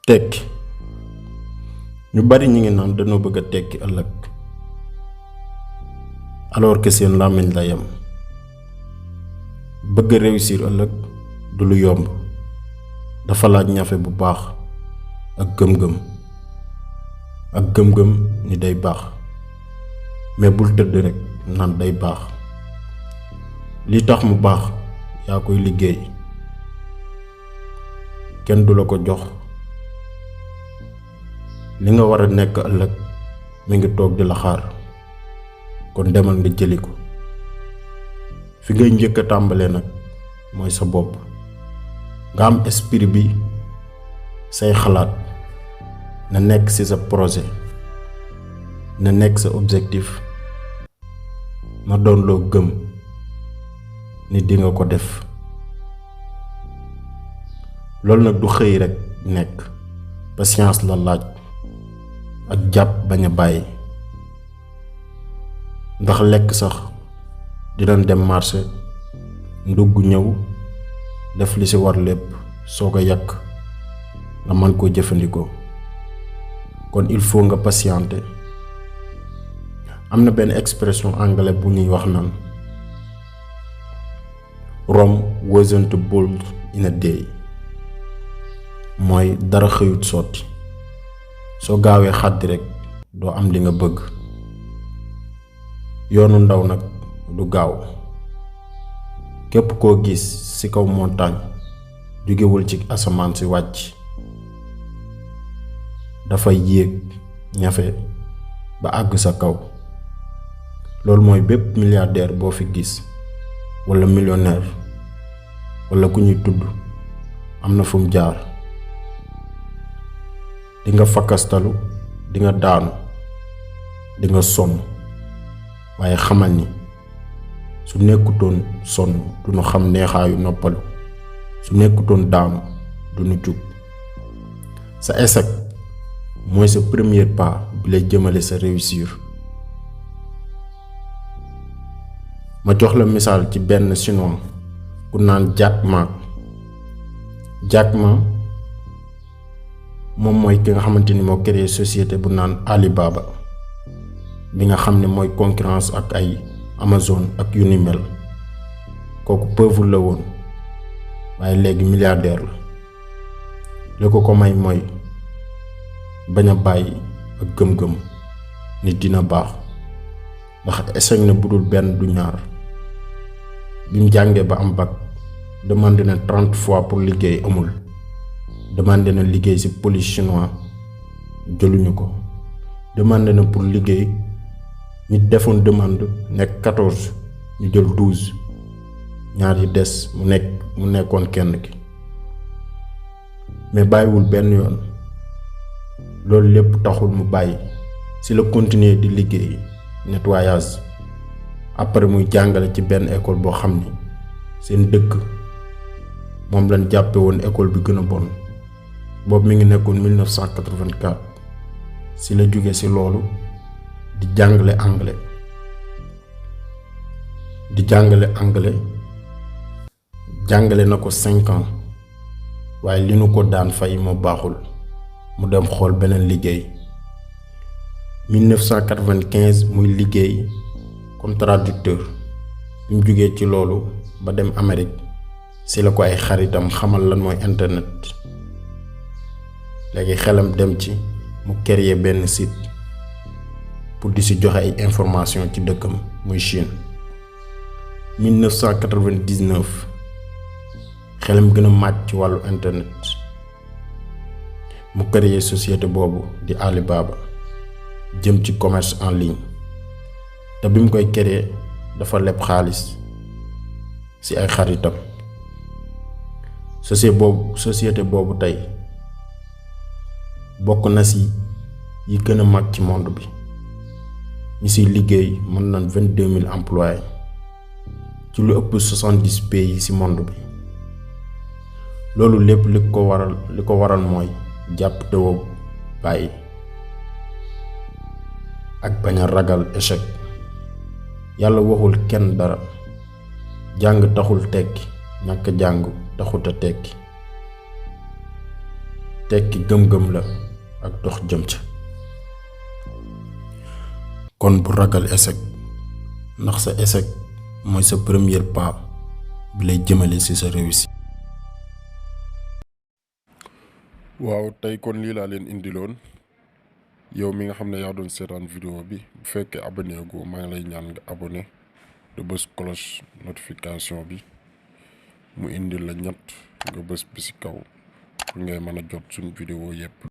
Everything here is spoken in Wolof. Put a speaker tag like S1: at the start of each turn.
S1: tekki ñu bari ñi ngi naan dañoo bëgg a tekki ëllëg alors que seen làmmiñ la yem. bëgg a réussir ëllëg du lu yomb, dafa laaj ñafe bu baax ak gëm-gëm ni day baax, mais bul tëdd rek naan day baax. li tax mu baax yaa koy liggéey, kenn du la ko jox. li nga war a nekk ëllëg mi ngi toog di la xaar, kon demal nga jëli ko. fi ngay njëkk a tàmbalee nag mooy sa bopp. nga am esprit bi, say xalaat na nekk ci sa projet, na nekk sa objectif, na doon loo gëm ni di nga ko def. loolu nag du xëy rekk nekk, patience la laaj ak jàpp bañ a bàyyi. ndax lekk sax dinañ dem marché, ndugg ñëw def li ci war lépp soo ko yàq nga mën koo jëfandikoo. kon il faut nga patienter. am na benn expression anglais bu ñuy wax naan Rome wasn't built in a day. mooy dara xëyut sotti. soo gaawee xàddi rekk doo am li nga bëgg. yoonu ndaw nag du gaaw. képp koo gis ci kaw montagne jógewul ci asamaan si wàcc. dafay yéeg ñafe ba àgg sa kaw. loolu mooy bépp milliardaire boo fi gis walla millionnaire walla ku ñuy tudd am na fu mu jaar. di nga fakkastalu, di nga daanu, di nga sonn, waaye xamal ni su nekkutoon sonn du nu xam neexaayu noppalu, su nekkutoon daanu du nu jug. sa échec mooy sa premier pas bi lay jëmale sa réussir. ma jox la misaal ci benn chinois ku naan Jack Ma moom mooy ki nga xamante ni moo créé société bu naan Alibaba bi nga xam ne mooy concurrence ak ay Amazon ak yu ni mel. kooku pauvre la woon waaye léegi milliardaire la. li ko may mooy bañ a bàyyi ak gëm-gëm nit dina baax. ndax échec na budul benn du ñaar. bi mu jàngee ba am bac demandé na 30 fois pour liggéey amul. demandé na liggéey ci police chinois jëluñu ko. demandé na pour liggéey ñi defoon demande nekk 14 ñu jël 12 ñaar yi des mu nekkoon kenn ki. mais bàyyiwul benn yoon. loolu lépp taxul mu bàyyi ci la continuer di liggéey nettoyage. après muy jàngale ci benn école boo xam ni seen dëkk moom lañ jàppe woon école bi gën a bon. boobu mi ngi nekkoon 1984. ci la jóge ci loolu di jàngale anglais. jàngale na ko 5 ans waaye li nu ko daan fay moo baaxul mu dem xool beneen liggéey. 1995 muy liggéey comme traducteur. bi mu jógee ci loolu ba dem Amérique ci la ko ay xaritam xamal lan mooy internet. léegi xelam dem ci mu créer benn site pour di ci joxe ay information ci dëkkam muy Chine. 1999 xelam gën a màcc ci wàllu internet mu créer société boobu di Alibaba jëm ci commerce en ligne. te bi mu koy créer dafa leb xaalis ci ay xaritam. société boobu tey bokk na ci yi gën a mag ci monde bi. ñi ciy liggéey mën nañ 22 000 employés ci lu ëpp 70 pays ci monde bi. loolu lépp li ko waral mooy jàpp te woo bàyyi ak bañ a ragal échec. yàlla waxul kenn dara. jàng taxul tekki, ñàkk jàng taxut a tekki. tekki gëm-gëm la ak dox jëm ca. kon bu ragal échec ndax sa échec mooy sa premier pas bi lay jëmale ci sa réussite.
S2: waaw tey kon lii laa leen indiloon yow mi nga xam ne yaa doon seetaan vidéo bi bu fekkee abonné goo maa ngi lay ñaan nga abonné te bës cloche notification bi mu indil la ñett nga bës bi ci kaw pour ngay mën a jot suñu vidéo yépp